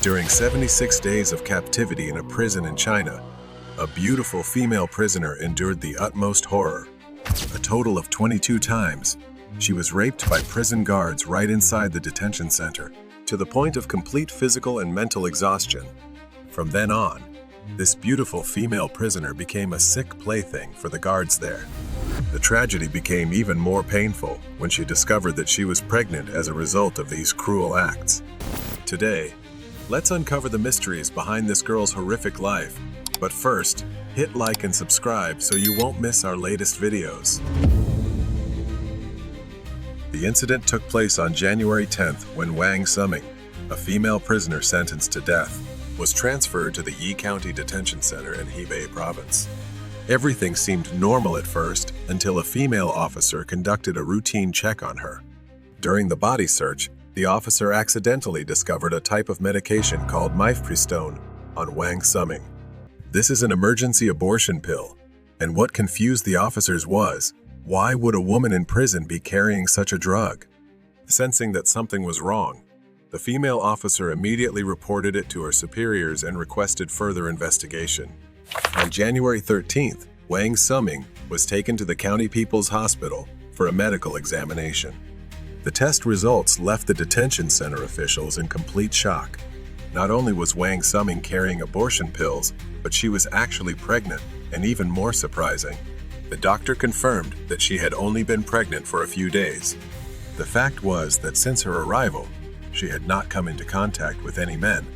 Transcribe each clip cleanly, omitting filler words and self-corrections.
During 76 days of captivity in a prison in China, a beautiful female prisoner endured the utmost horror. A total of 22 times, she was raped by prison guards right inside the detention center, to the point of complete physical and mental exhaustion. From then on, this beautiful female prisoner became a sick plaything for the guards there. The tragedy became even more painful when she discovered that she was pregnant as a result of these cruel acts. Today, let's uncover the mysteries behind this girl's horrific life. But first, hit like and subscribe so you won't miss our latest videos. The incident took place on January 10th when Wang Suming, a female prisoner sentenced to death, was transferred to the Yi County Detention Center in Hebei Province. Everything seemed normal at first until a female officer conducted a routine check on her. During the body search, the officer accidentally discovered a type of medication called mifepristone on Wang Suming. This is an emergency abortion pill, and what confused the officers was, why would a woman in prison be carrying such a drug? Sensing that something was wrong, the female officer immediately reported it to her superiors and requested further investigation. On January 13th, Wang Suming was taken to the County People's Hospital for a medical examination. The test results left the detention center officials in complete shock. Not only was Wang Suming carrying abortion pills, but she was actually pregnant, and even more surprising, the doctor confirmed that she had only been pregnant for a few days. The fact was that since her arrival, she had not come into contact with any men,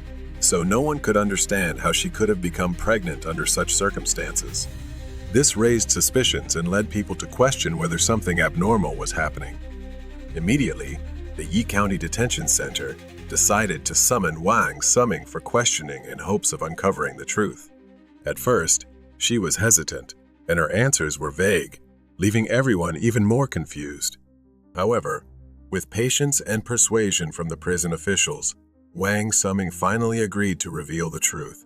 so no one could understand how she could have become pregnant under such circumstances. This raised suspicions and led people to question whether something abnormal was happening. Immediately, the Yi County Detention Center decided to summon Wang Suming for questioning in hopes of uncovering the truth. At first, she was hesitant, and her answers were vague, leaving everyone even more confused. However, with patience and persuasion from the prison officials, Wang Suming finally agreed to reveal the truth.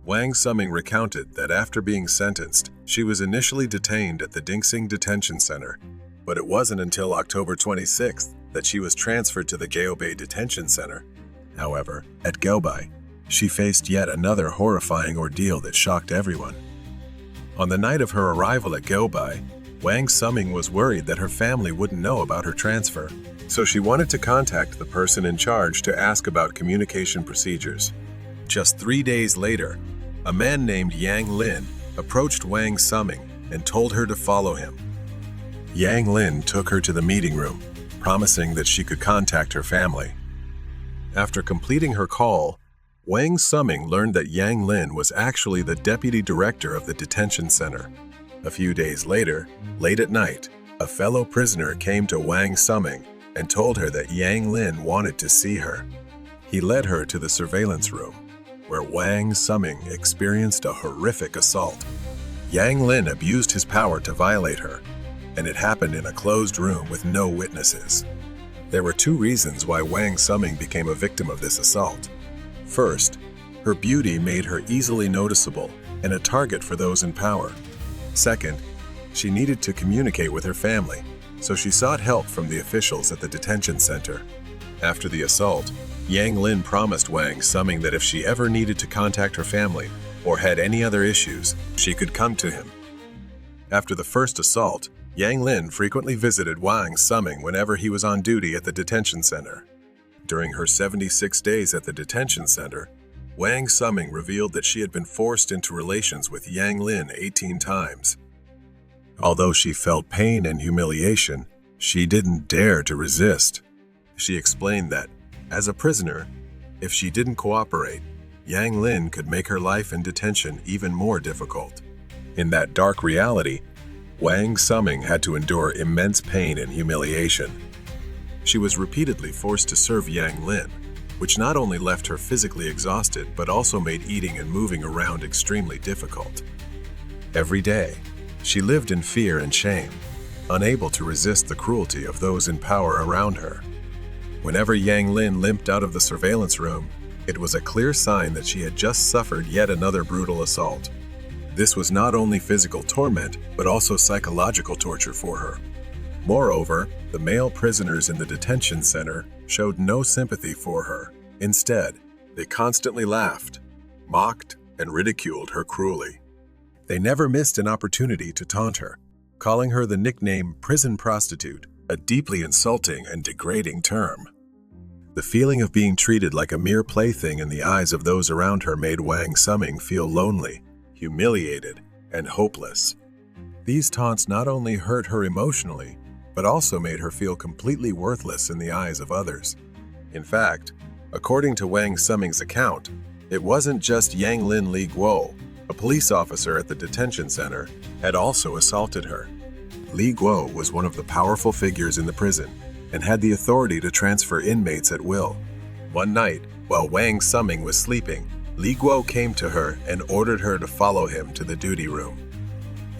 Wang Suming recounted that after being sentenced, she was initially detained at the Dingsing Detention Center, but it wasn't until October 26th that she was transferred to the Gaobei Detention Center. However, at Gaobei, she faced yet another horrifying ordeal that shocked everyone. On the night of her arrival at Gaobei, Wang Suming was worried that her family wouldn't know about her transfer, so she wanted to contact the person in charge to ask about communication procedures. Just 3 days later, a man named Yang Lin approached Wang Suming and told her to follow him. Yang Lin took her to the meeting room, promising that she could contact her family. After completing her call, Wang Suming learned that Yang Lin was actually the deputy director of the detention center. A few days later, late at night, a fellow prisoner came to Wang Suming and told her that Yang Lin wanted to see her. He led her to the surveillance room, where Wang Suming experienced a horrific assault. Yang Lin abused his power to violate her, and it happened in a closed room with no witnesses. There were 2 reasons why Wang Suming became a victim of this assault. First, her beauty made her easily noticeable and a target for those in power. Second, she needed to communicate with her family, so she sought help from the officials at the detention center. After the assault, Yang Lin promised Wang Suming that if she ever needed to contact her family or had any other issues, she could come to him. After the first assault, Yang Lin frequently visited Wang Suming whenever he was on duty at the detention center. During her 76 days at the detention center, Wang Suming revealed that she had been forced into relations with Yang Lin 18 times. Although she felt pain and humiliation, she didn't dare to resist. She explained that, as a prisoner, if she didn't cooperate, Yang Lin could make her life in detention even more difficult. In that dark reality, Wang Suming had to endure immense pain and humiliation. She was repeatedly forced to serve Yang Lin, which not only left her physically exhausted but also made eating and moving around extremely difficult. Every day, she lived in fear and shame, unable to resist the cruelty of those in power around her. Whenever Yang Lin limped out of the surveillance room, it was a clear sign that she had just suffered yet another brutal assault. This was not only physical torment, but also psychological torture for her. Moreover, the male prisoners in the detention center showed no sympathy for her. Instead, They constantly laughed, mocked, and ridiculed her cruelly. They never missed an opportunity to taunt her, calling her the nickname prison prostitute, a deeply insulting and degrading term. The feeling of being treated like a mere plaything in the eyes of those around her made Wang Summing feel lonely, humiliated, and hopeless. These taunts not only hurt her emotionally, but also made her feel completely worthless in the eyes of others. In fact, according to Wang Summing's account, it wasn't just Yang Lin Li Guo, a police officer at the detention center, had also assaulted her. Li Guo was one of the powerful figures in the prison and had the authority to transfer inmates at will. One night, while Wang Summing was sleeping, Li Guo came to her and ordered her to follow him to the duty room.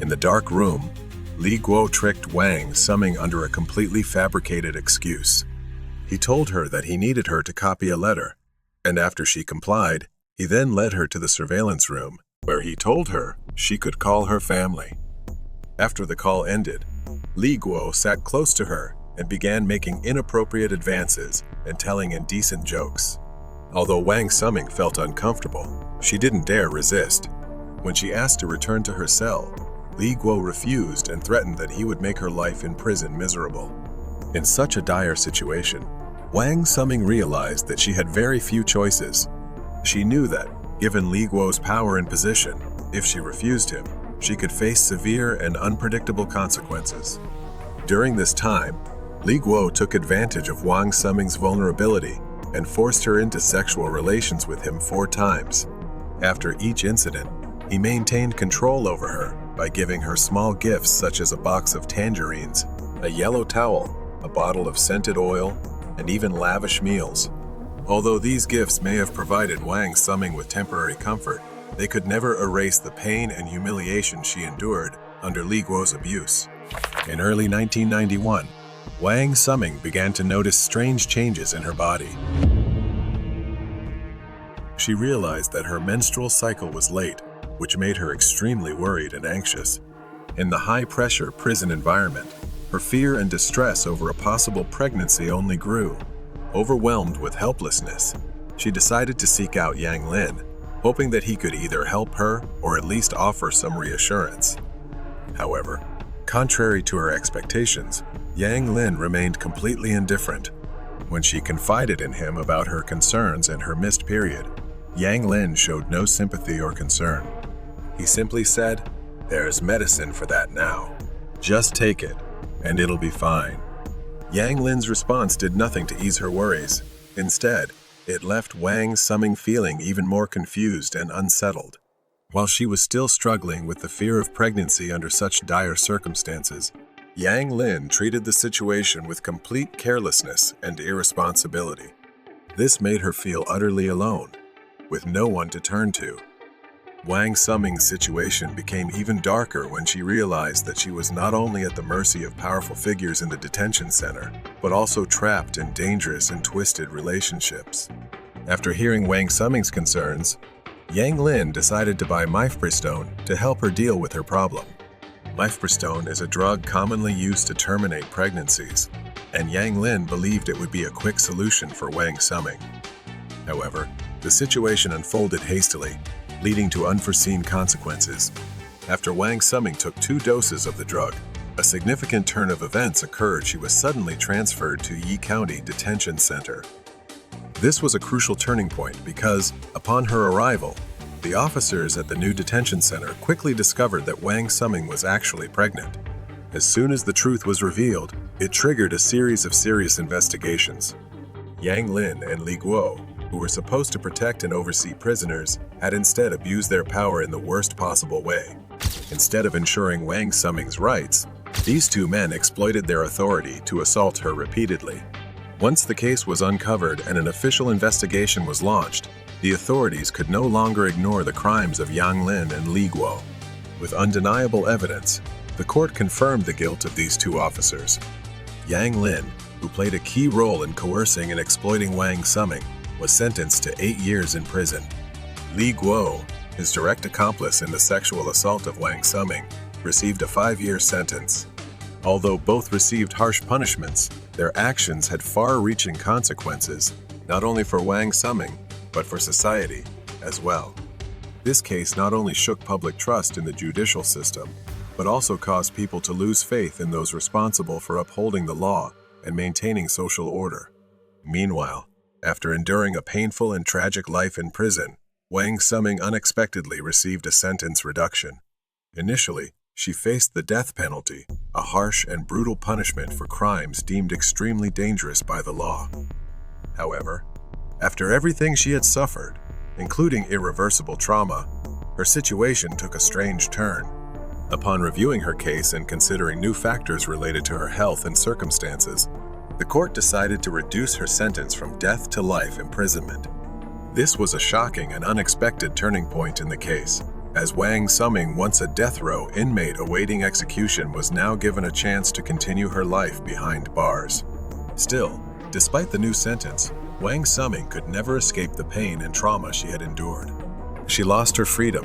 In the dark room, Li Guo tricked Wang Summing under a completely fabricated excuse. He told her that he needed her to copy a letter, and after she complied, he then led her to the surveillance room, where he told her she could call her family. After the call ended, Li Guo sat close to her and began making inappropriate advances and telling indecent jokes. Although Wang Summing felt uncomfortable, she didn't dare resist. When she asked to return to her cell, Li Guo refused and threatened that he would make her life in prison miserable. In such a dire situation, Wang Summing realized that she had very few choices. She knew that, given Li Guo's power and position, if she refused him, she could face severe and unpredictable consequences. During this time, Li Guo took advantage of Wang Summing's vulnerability and forced her into sexual relations with him 4 times. After each incident, he maintained control over her by giving her small gifts such as a box of tangerines, a yellow towel, a bottle of scented oil, and even lavish meals. Although these gifts may have provided Wang Summing with temporary comfort, they could never erase the pain and humiliation she endured under Li Guo's abuse. In early 1991, Wang Summing began to notice strange changes in her body. She realized that her menstrual cycle was late, which made her extremely worried and anxious. In the high-pressure prison environment, her fear and distress over a possible pregnancy only grew. Overwhelmed with helplessness, she decided to seek out Yang Lin, hoping that he could either help her or at least offer some reassurance. However, contrary to her expectations, Yang Lin remained completely indifferent. When she confided in him about her concerns and her missed period, Yang Lin showed no sympathy or concern. He simply said, "There's medicine for that now. Just take it, and it'll be fine." Yang Lin's response did nothing to ease her worries. Instead, it left Wang Summing feeling even more confused and unsettled. While she was still struggling with the fear of pregnancy under such dire circumstances, Yang Lin treated the situation with complete carelessness and irresponsibility. This made her feel utterly alone, with no one to turn to. Wang Summing's situation became even darker when she realized that she was not only at the mercy of powerful figures in the detention center, but also trapped in dangerous and twisted relationships. After hearing Wang Summing's concerns, Yang Lin decided to buy mifepristone to help her deal with her problem. Mifepristone is a drug commonly used to terminate pregnancies, and Yang Lin believed it would be a quick solution for Wang Summing. However, the situation unfolded hastily, leading to unforeseen consequences. After Wang Summing took 2 doses of the drug, a significant turn of events occurred. She was suddenly transferred to Yi County Detention Center. This was a crucial turning point because, upon her arrival, the officers at the new detention center quickly discovered that Wang Summing was actually pregnant. As soon as the truth was revealed, it triggered a series of serious investigations. Yang Lin and Li Guo, who were supposed to protect and oversee prisoners, had instead abused their power in the worst possible way. Instead of ensuring Wang Summing's rights, these 2 men exploited their authority to assault her repeatedly. Once the case was uncovered and an official investigation was launched, the authorities could no longer ignore the crimes of Yang Lin and Li Guo. With undeniable evidence, the court confirmed the guilt of these 2 officers. Yang Lin, who played a key role in coercing and exploiting Wang Summing, was sentenced to 8 years in prison. Li Guo, his direct accomplice in the sexual assault of Wang Summing, received a 5-year sentence. Although both received harsh punishments, their actions had far-reaching consequences, not only for Wang Summing, but for society as well. This case not only shook public trust in the judicial system, but also caused people to lose faith in those responsible for upholding the law and maintaining social order. Meanwhile, after enduring a painful and tragic life in prison, Wang Suming unexpectedly received a sentence reduction. Initially, she faced the death penalty, a harsh and brutal punishment for crimes deemed extremely dangerous by the law. However, after everything she had suffered, including irreversible trauma, her situation took a strange turn. Upon reviewing her case and considering new factors related to her health and circumstances, the court decided to reduce her sentence from death to life imprisonment. This was a shocking and unexpected turning point in the case, as Wang Suming, once a death row inmate awaiting execution, was now given a chance to continue her life behind bars. Still, despite the new sentence, Wang Suming could never escape the pain and trauma she had endured. She lost her freedom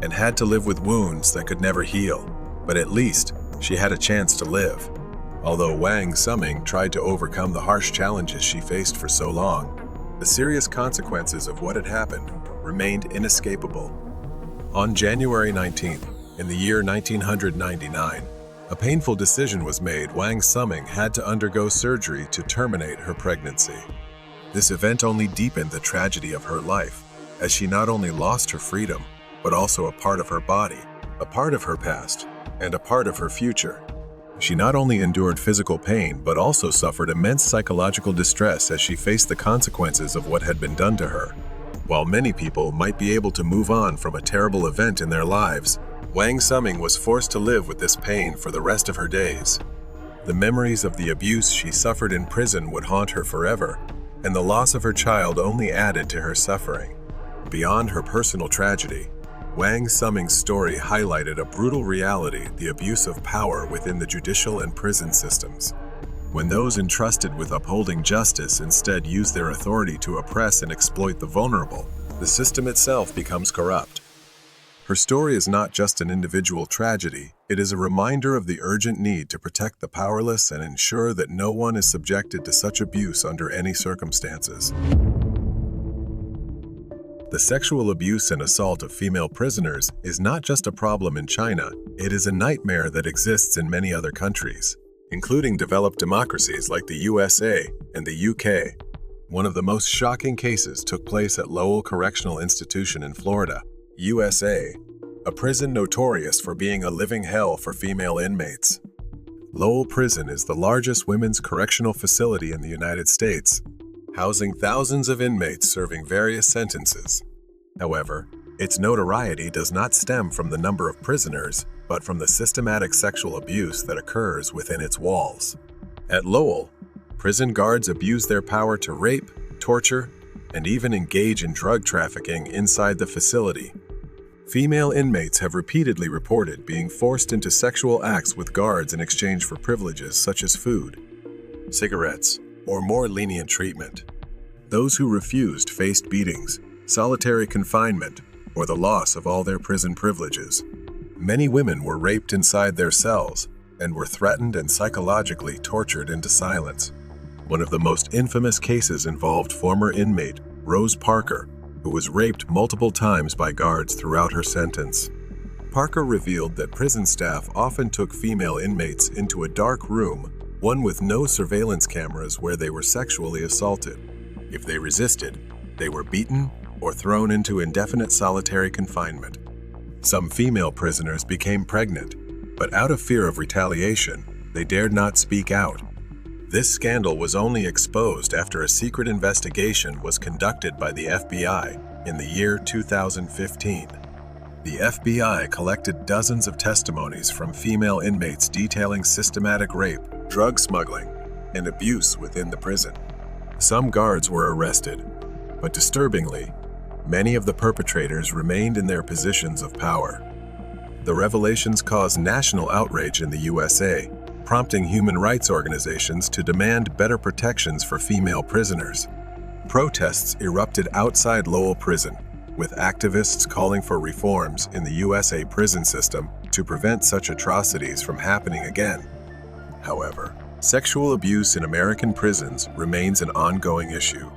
and had to live with wounds that could never heal, but at least she had a chance to live. Although Wang Suming tried to overcome the harsh challenges she faced for so long, the serious consequences of what had happened remained inescapable. On January 19th, in the year 1999, a painful decision was made. Wang Suming had to undergo surgery to terminate her pregnancy. This event only deepened the tragedy of her life, as she not only lost her freedom, but also a part of her body, a part of her past, and a part of her future. She not only endured physical pain, but also suffered immense psychological distress as she faced the consequences of what had been done to her. While many people might be able to move on from a terrible event in their lives, Wang Suming was forced to live with this pain for the rest of her days. The memories of the abuse she suffered in prison would haunt her forever, and the loss of her child only added to her suffering. Beyond her personal tragedy, Wang Suming's story highlighted a brutal reality: the abuse of power within the judicial and prison systems. When those entrusted with upholding justice instead use their authority to oppress and exploit the vulnerable, the system itself becomes corrupt. Her story is not just an individual tragedy, it is a reminder of the urgent need to protect the powerless and ensure that no one is subjected to such abuse under any circumstances. The sexual abuse and assault of female prisoners is not just a problem in China, it is a nightmare that exists in many other countries, including developed democracies like the USA and the UK. One of the most shocking cases took place at Lowell Correctional Institution in Florida, USA, a prison notorious for being a living hell for female inmates. Lowell Prison is the largest women's correctional facility in the United States, housing thousands of inmates serving various sentences. However, its notoriety does not stem from the number of prisoners, but from the systematic sexual abuse that occurs within its walls. At Lowell, prison guards abuse their power to rape, torture, and even engage in drug trafficking inside the facility. Female inmates have repeatedly reported being forced into sexual acts with guards in exchange for privileges such as food, cigarettes, or more lenient treatment. Those who refused faced beatings, solitary confinement, or the loss of all their prison privileges. Many women were raped inside their cells and were threatened and psychologically tortured into silence. One of the most infamous cases involved former inmate Rose Parker, who was raped multiple times by guards throughout her sentence. Parker revealed that prison staff often took female inmates into a dark room, one with no surveillance cameras, where they were sexually assaulted. If they resisted, they were beaten or thrown into indefinite solitary confinement. Some female prisoners became pregnant, but out of fear of retaliation, they dared not speak out. This scandal was only exposed after a secret investigation was conducted by the FBI in the year 2015. The FBI collected dozens of testimonies from female inmates detailing systematic rape, drug smuggling, and abuse within the prison. Some guards were arrested, but disturbingly, many of the perpetrators remained in their positions of power. The revelations caused national outrage in the USA, prompting human rights organizations to demand better protections for female prisoners. Protests erupted outside Lowell Prison, with activists calling for reforms in the USA prison system to prevent such atrocities from happening again. However, sexual abuse in American prisons remains an ongoing issue.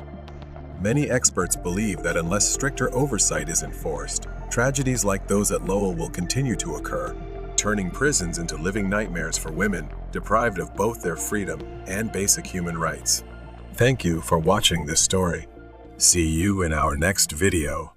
Many experts believe that unless stricter oversight is enforced, tragedies like those at Lowell will continue to occur, turning prisons into living nightmares for women deprived of both their freedom and basic human rights. Thank you for watching this story. See you in our next video.